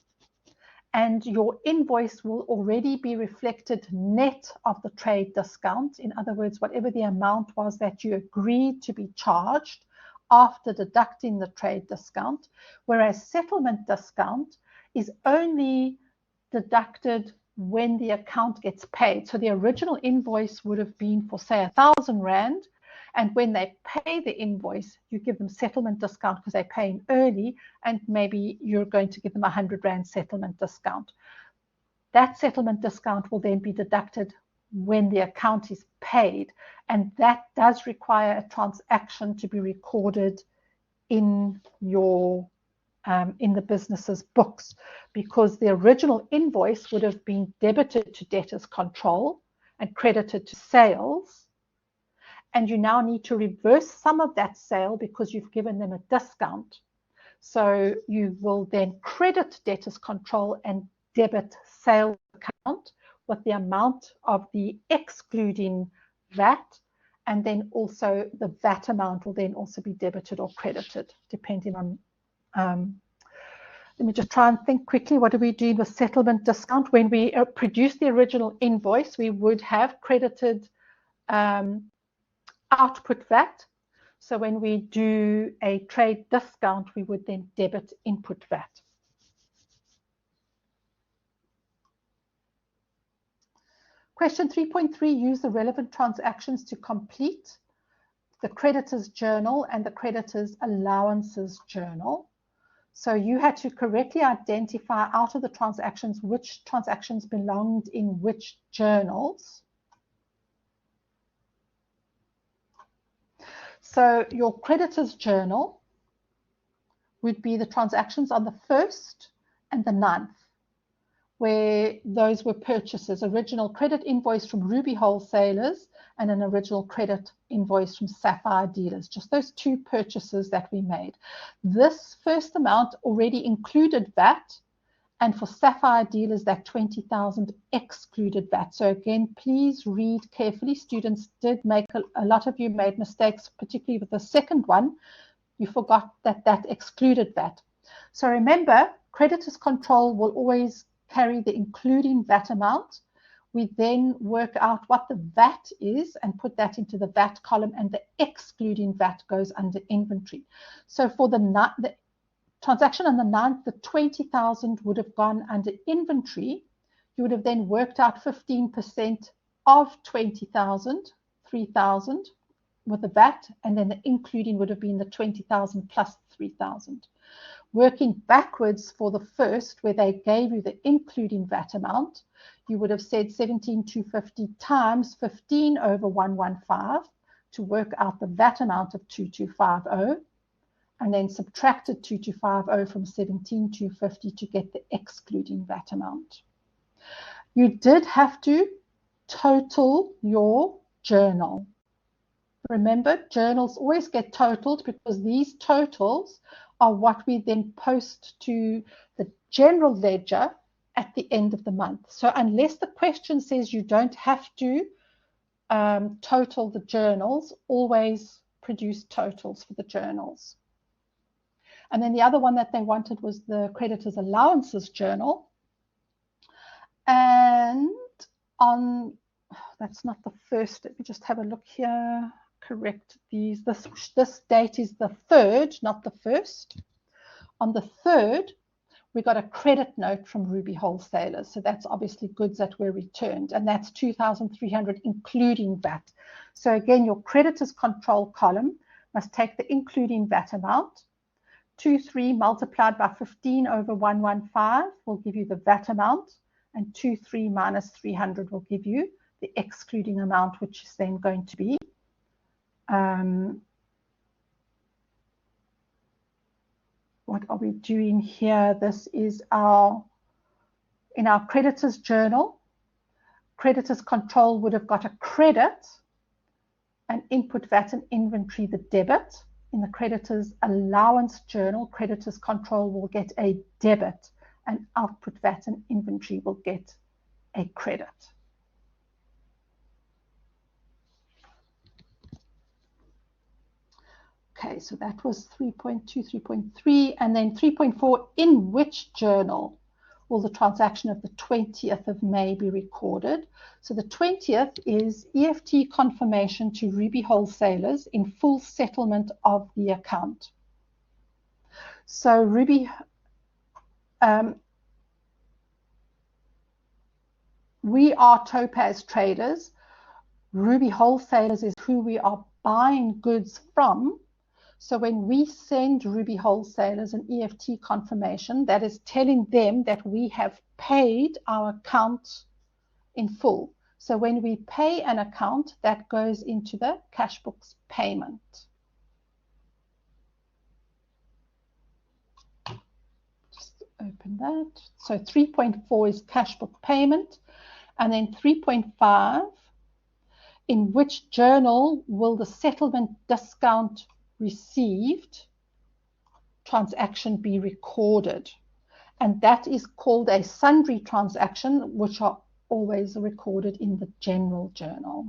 and your invoice will already be reflected net of the trade discount. In other words, whatever the amount was that you agreed to be charged after deducting the trade discount, whereas settlement discount is only deducted when the account gets paid. So the original invoice would have been for, say, 1,000 Rand, and when they pay the invoice, you give them settlement discount because they pay in early, and maybe you're going to give them 100 Rand settlement discount. That settlement discount will then be deducted when the account is paid, and that does require a transaction to be recorded in your in the business's books, because the original invoice would have been debited to debtors control and credited to sales, and you now need to reverse some of that sale because you've given them a discount. So you will then credit debtors control and debit sales account with the amount of the excluding VAT, and then also the VAT amount will then also be debited or credited depending on let me just try and think quickly. What do we do with settlement discount? When we produce the original invoice, we would have credited output VAT. So when we do a trade discount, we would then debit input VAT. Question 3.3, use the relevant transactions to complete the creditor's journal and the creditor's allowances journal. So you had to correctly identify out of the transactions which transactions belonged in which journals. So your creditor's journal would be the transactions on the 1st and the 9th, where those were purchases, original credit invoice from Ruby Wholesalers and an original credit invoice from Sapphire Dealers, just those 2 purchases that we made. This first amount already included VAT, and for Sapphire Dealers, that 20,000 excluded VAT. So again, please read carefully. Students did make, a lot of you made mistakes, particularly with the second one. You forgot that that excluded VAT. So remember, creditors control will always carry the including VAT amount. We then work out what the VAT is and put that into the VAT column, and the excluding VAT goes under inventory. So for the transaction on the 9th, the 20,000 would have gone under inventory. You would have then worked out 15% of 20,000, 3,000 with the VAT, and then the including would have been the 20,000 plus 3,000. Working backwards for the first, where they gave you the including VAT amount, you would have said 17,250 times 15 over 115 to work out the VAT amount of 2250, and then subtracted 2250 from 17,250 to get the excluding VAT amount. You did have to total your journal. Remember, journals always get totaled because these totals are what we then post to the general ledger at the end of the month. So unless the question says you don't have to total the journals, always produce totals for the journals. And then the other one that they wanted was the creditors allowances journal. And on, that's not the first, let me just have a look here. Correct these. This date is the 3rd, not the 1st. On the 3rd, we got a credit note from Ruby Wholesalers. So that's obviously goods that were returned, and that's 2,300 including VAT. So again, your creditors control column must take the including VAT amount. 23 multiplied by 15 over 115 will give you the VAT amount, and 23 minus 300 will give you the excluding amount, which is then going to be what are we doing here? This is in our creditors journal. Creditors control would have got a credit and input VAT and inventory the debit. In the creditors allowance journal, creditors control will get a debit, and output VAT and inventory will get a credit. Okay, so that was 3.2, 3.3, and then 3.4, in which journal will the transaction of the 20th of May be recorded? So the 20th is EFT confirmation to Ruby Wholesalers in full settlement of the account. So Ruby, we are Topaz traders. Ruby Wholesalers is who we are buying goods from. So when we send Ruby Wholesalers an EFT confirmation, that is telling them that we have paid our account in full. So when we pay an account, that goes into the cash books payment. Just open that. So 3.4 is cash book payment. And then 3.5, in which journal will the settlement discount received transaction be recorded? And that is called a sundry transaction, which are always recorded in the general journal.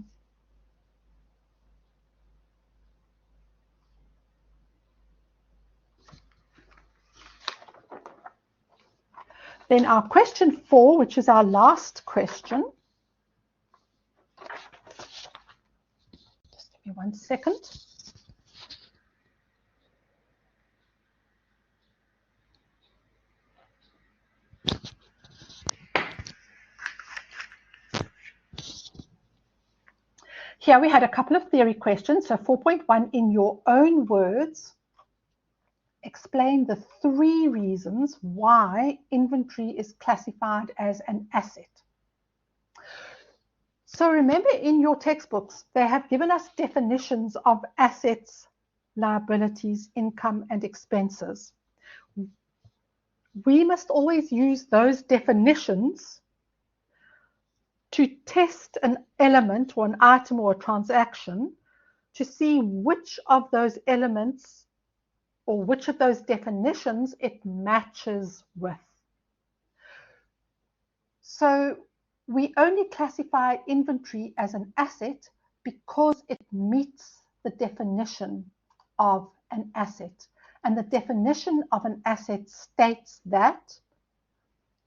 Then our question 4, which is our last question. Just give me 1 second. Here we had a couple of theory questions. So 4.1, in your own words, explain the 3 reasons why inventory is classified as an asset. So remember, in your textbooks, they have given us definitions of assets, liabilities, income, and expenses. we must always use those definitions to test an element or an item or a transaction to see which of those elements or which of those definitions it matches with. So we only classify inventory as an asset because it meets the definition of an asset. And the definition of an asset states that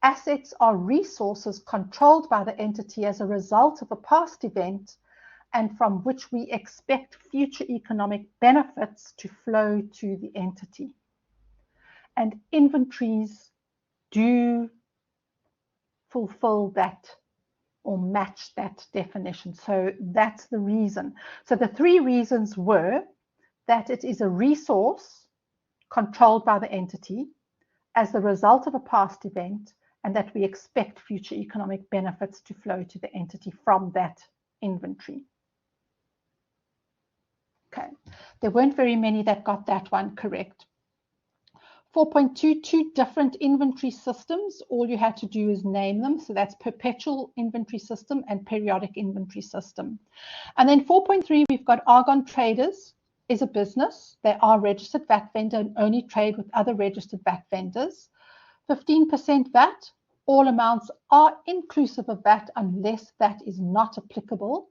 assets are resources controlled by the entity as a result of a past event and from which we expect future economic benefits to flow to the entity. And inventories do fulfill that or match that definition. So that's the reason. So the three reasons were that it is a resource controlled by the entity as the result of a past event, and that we expect future economic benefits to flow to the entity from that inventory. Okay, there weren't very many that got that one correct. 4.22 different inventory systems. All you had to do is name them. So that's perpetual inventory system and periodic inventory system. And then 4.3, we've got Argon Traders is a business. They are registered VAT vendor and only trade with other registered VAT vendors. 15% VAT. All amounts are inclusive of VAT unless that is not applicable.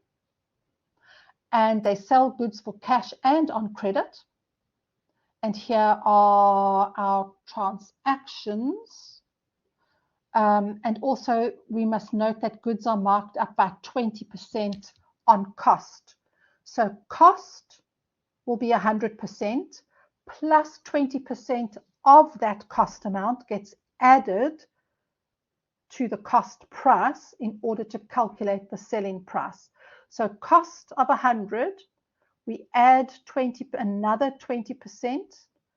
And they sell goods for cash and on credit. And here are our transactions. And also we must note that goods are marked up by 20% on cost. So cost will be 100% plus 20% of that cost amount gets added to the cost price in order to calculate the selling price. So cost of 100, we add another 20%.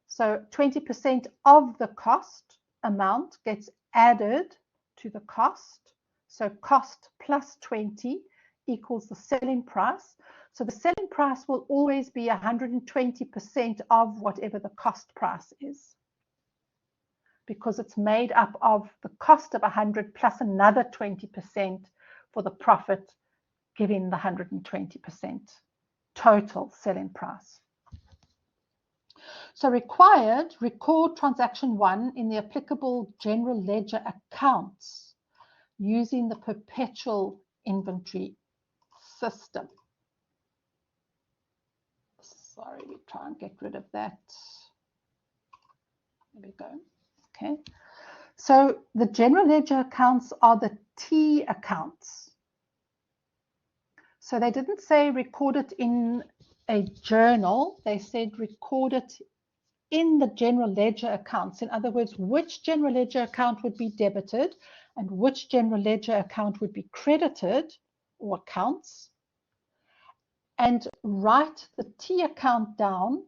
So 20% of the cost amount gets added to the cost. So cost plus 20 equals the selling price. So the selling price will always be 120% of whatever the cost price is, because it's made up of the cost of 100 plus another 20% for the profit, giving the 120% total selling price. So required, record transaction 1 in the applicable general ledger accounts using the perpetual inventory system. Sorry, we try and get rid of that. There we go. Okay. So the general ledger accounts are the T accounts. So they didn't say record it in a journal. They said record it in the general ledger accounts. In other words, which general ledger account would be debited and which general ledger account would be credited, or accounts, and write the T account down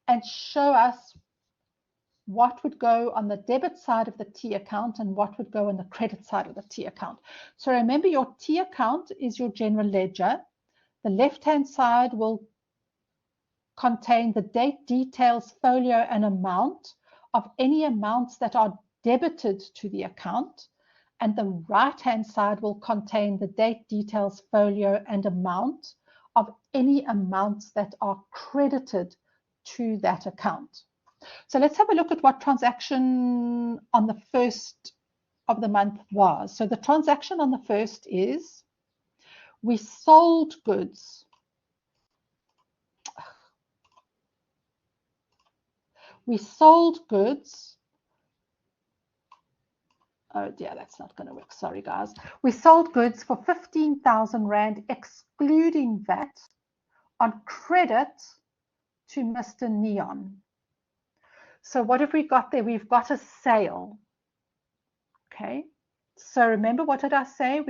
and show us what would go on the debit side of the T account and what would go on the credit side of the T account. So remember, your T account is your general ledger. The left-hand side will contain the date, details, folio, and amount of any amounts that are debited to the account. And the right-hand side will contain the date, details, folio, and amount of any amounts that are credited to that account. So let's have a look at what transaction on the 1st of the month was. So the transaction on the 1st is we sold goods. We sold goods. Oh dear, that's not going to work. Sorry, guys. We sold goods for 15,000 Rand, excluding VAT, on credit to Mr. Neon. So what have we got there? We've got a sale. Okay. So remember, what did I say?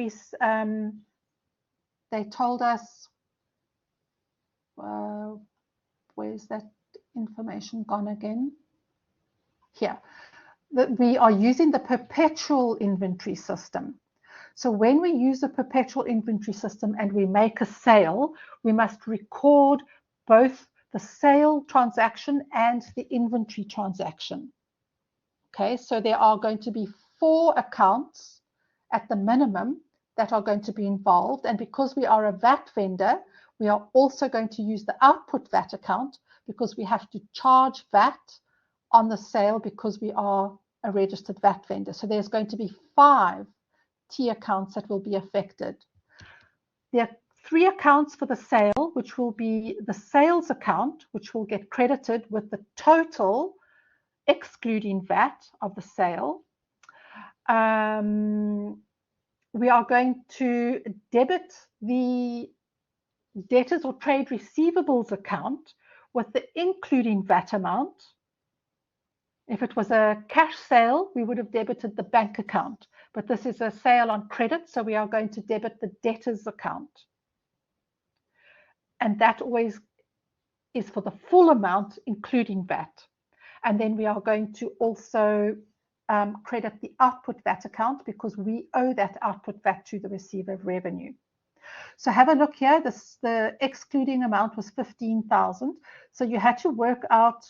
They told us, where's that information gone again? Here. That we are using the perpetual inventory system. So when we use the perpetual inventory system and we make a sale, we must record both the sale transaction and the inventory transaction. Okay, so there are going to be 4 accounts at the minimum that are going to be involved. And because we are a VAT vendor, we are also going to use the output VAT account because we have to charge VAT on the sale because we are a registered VAT vendor. So there's going to be 5 T accounts that will be affected. There are 3 accounts for the sale, which will be the sales account, which will get credited with the total excluding VAT of the sale. We are going to debit the debtors or trade receivables account with the including VAT amount. If it was a cash sale, we would have debited the bank account, but this is a sale on credit, so we are going to debit the debtors account. And that always is for the full amount, including VAT. And then we are going to also credit the output VAT account because we owe that output VAT to the receiver of revenue. So have a look here. The excluding amount was 15,000. So you had to work out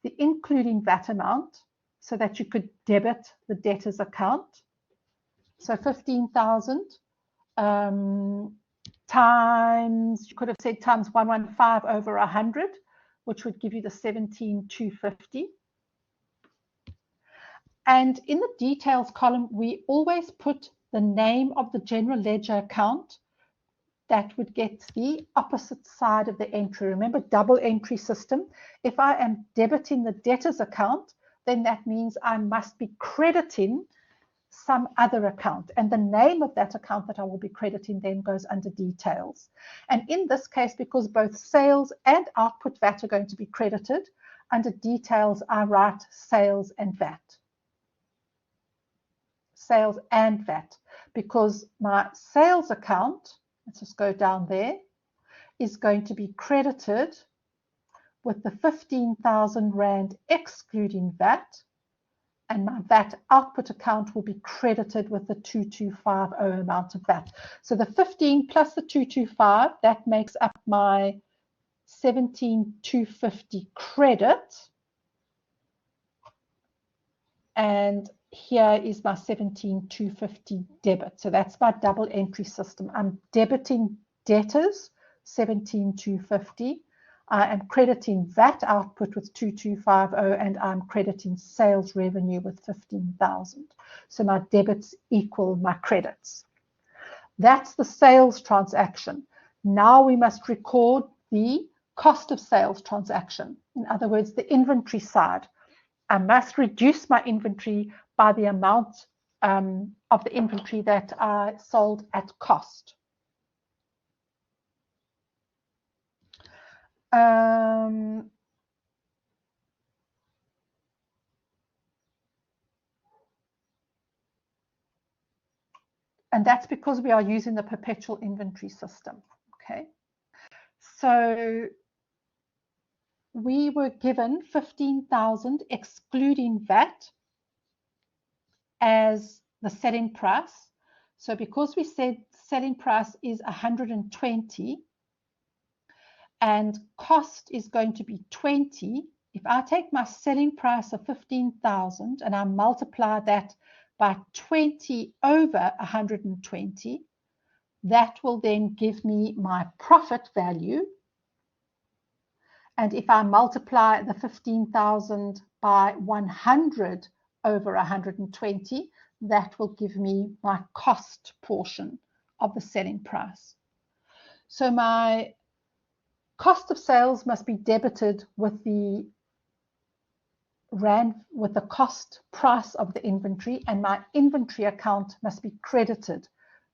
the including VAT amount so that you could debit the debtors account. So 15,000 times, you could have said times 115 over 100, which would give you the 17,250. And in the details column, we always put the name of the general ledger account that would get the opposite side of the entry. Remember, double entry system. If I am debiting the debtors account, then that means I must be crediting some other account. And the name of that account that I will be crediting then goes under details. And in this case, because both sales and output VAT are going to be credited, under details, I write sales and VAT. Sales and VAT, because my sales account, let's just go down there, is going to be credited with the 15,000 Rand excluding VAT, and my VAT output account will be credited with the 2250 amount of VAT. So the 15 plus the 225, that makes up my 17,250 credit, and here is my 17,250 debit. So that's my double entry system. I'm debiting debtors 17,250. I am crediting VAT output with 2250, and I'm crediting sales revenue with 15,000. So my debits equal my credits. That's the sales transaction. Now we must record the cost of sales transaction. In other words, the inventory side. I must reduce my inventory by the amount of the inventory that I sold at cost. And that's because we are using the perpetual inventory system. Okay, so we were given 15,000 excluding VAT as the selling price. So because we said selling price is 120 and cost is going to be 20, if I take my selling price of 15,000 and I multiply that by 20 over 120, that will then give me my profit value. And if I multiply the 15,000 by 100 over 120, that will give me my cost portion of the selling price. So my cost of sales must be debited with the cost price of the inventory, and my inventory account must be credited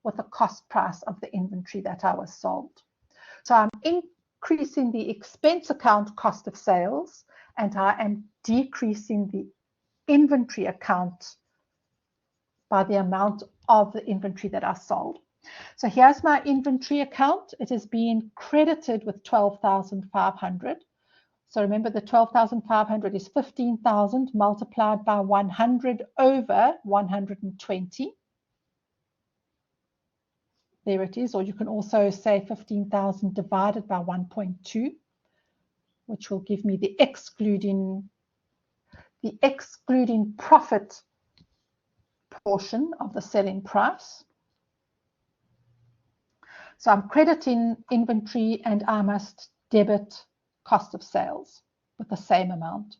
with the cost price of the inventory that I was sold. So I'm increasing the expense account cost of sales, and I am decreasing the inventory account by the amount of the inventory that I sold. So here's my inventory account. It is being credited with 12,500. So remember, the 12,500 is 15,000 multiplied by 100 over 120. There it is. Or you can also say 15,000 divided by 1.2, which will give me the excluding the excluding profit portion of the selling price. So I'm crediting inventory and I must debit cost of sales with the same amount.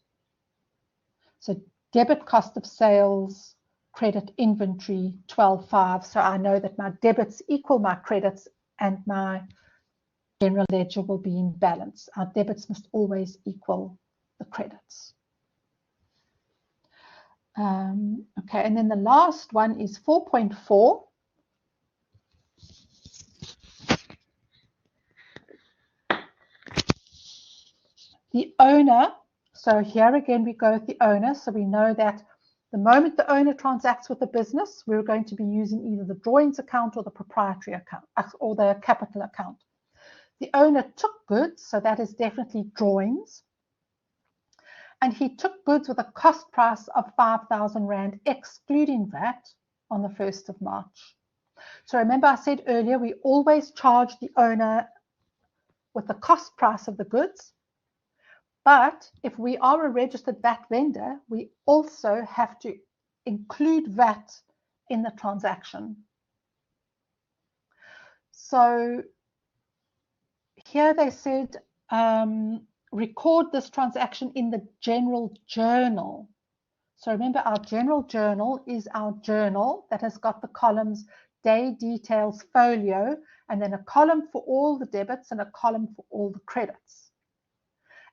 So debit cost of sales, credit inventory 12.5. So I know that my debits equal my credits and my general ledger will be in balance. Our debits must always equal the credits. Okay, and then the last one is 4.4. The owner, so here again we go with the owner, so we know that the moment the owner transacts with the business, we're going to be using either the drawings account or the proprietary account or the capital account. The owner took goods, so that is definitely drawings. And he took goods with a cost price of 5,000 Rand, excluding VAT, on the 1st of March. So remember I said earlier, we always charge the owner with the cost price of the goods. But if we are a registered VAT vendor, we also have to include VAT in the transaction. So here they said, record this transaction in the general journal. So remember, our general journal is our journal that has got the columns day, details, folio, and then a column for all the debits and a column for all the credits.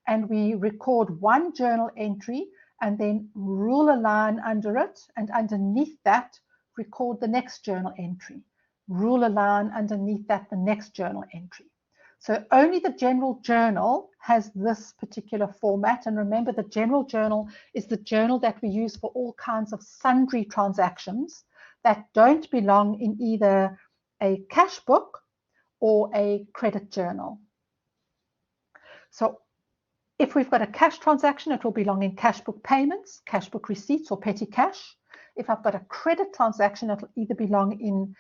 And we record one journal entry and then rule a line under it, and underneath that record the next journal entry. Rule a line underneath that, the next journal entry. So only the general journal has this particular format. And remember, the general journal is the journal that we use for all kinds of sundry transactions that don't belong in either a cash book or a credit journal. So if we've got a cash transaction, it will belong in cash book payments, cash book receipts, or petty cash. If I've got a credit transaction, it will either belong in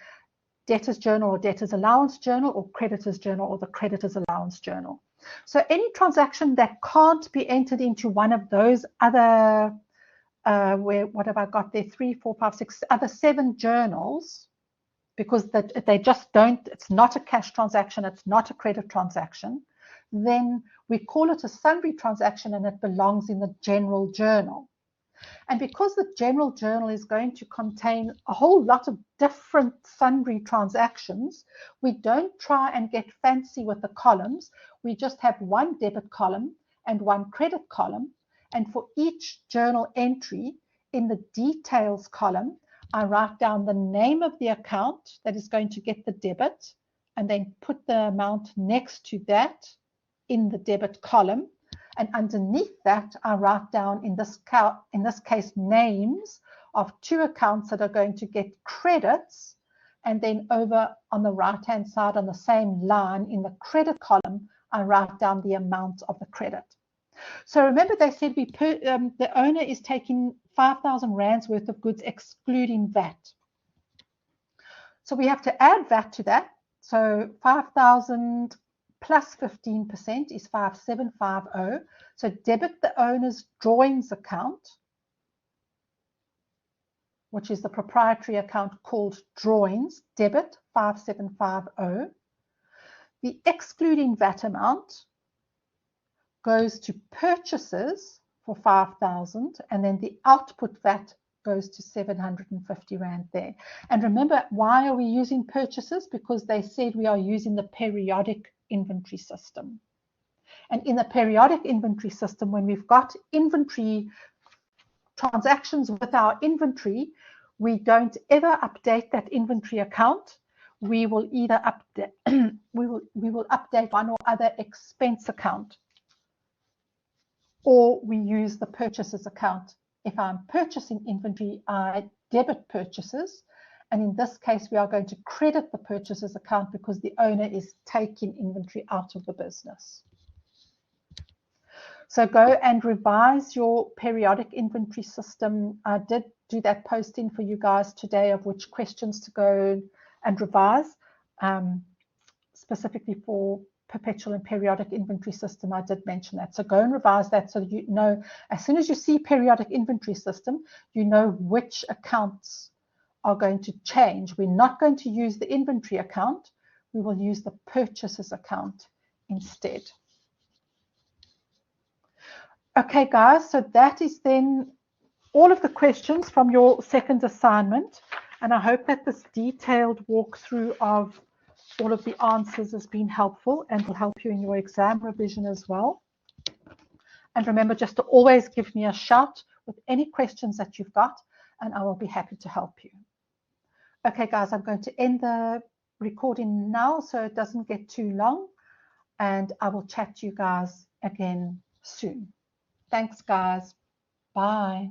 debtor's journal or debtor's allowance journal, or creditor's journal or the creditor's allowance journal. So any transaction that can't be entered into one of those other, what have I got there, 3, 4, 5, 6, other 7 journals, because they just don't, it's not a cash transaction, it's not a credit transaction, then we call it a sundry transaction and it belongs in the general journal. And because the general journal is going to contain a whole lot of different sundry transactions, we don't try and get fancy with the columns. We just have one debit column and one credit column. And for each journal entry in the details column, I write down the name of the account that is going to get the debit and then put the amount next to that in the debit column. And underneath that, I write down, in this case, names of 2 accounts that are going to get credits. And then over on the right-hand side on the same line in the credit column, I write down the amount of the credit. So remember, they said the owner is taking 5,000 Rands worth of goods excluding VAT. So we have to add VAT to that. So 5,000 plus 15% is 5,750. So debit the owner's drawings account, which is the proprietary account called drawings, debit 5,750. The excluding VAT amount goes to purchases for 5,000, and then the output VAT goes to 750 Rand there. And remember, why are we using purchases? Because they said we are using the periodic inventory system. And in the periodic inventory system, when we've got inventory transactions with our inventory, we don't ever update that inventory account. We will either update we will update one or other expense account, or we use the purchases account. If I'm purchasing inventory, I debit purchases. And in this case, we are going to credit the purchases account because the owner is taking inventory out of the business. So go and revise your periodic inventory system. I did do that posting for you guys today of which questions to go and revise, specifically for perpetual and periodic inventory system. I did mention that. So go and revise that so that you know, as soon as you see periodic inventory system, you know which accounts are going to change. We're not going to use the inventory account. We will use the purchases account instead. Okay, guys, so that is then all of the questions from your second assignment. And I hope that this detailed walkthrough of all of the answers has been helpful and will help you in your exam revision as well. And remember just to always give me a shout with any questions that you've got, and I will be happy to help you. Okay, guys, I'm going to end the recording now so it doesn't get too long, and I will chat to you guys again soon. Thanks, guys. Bye.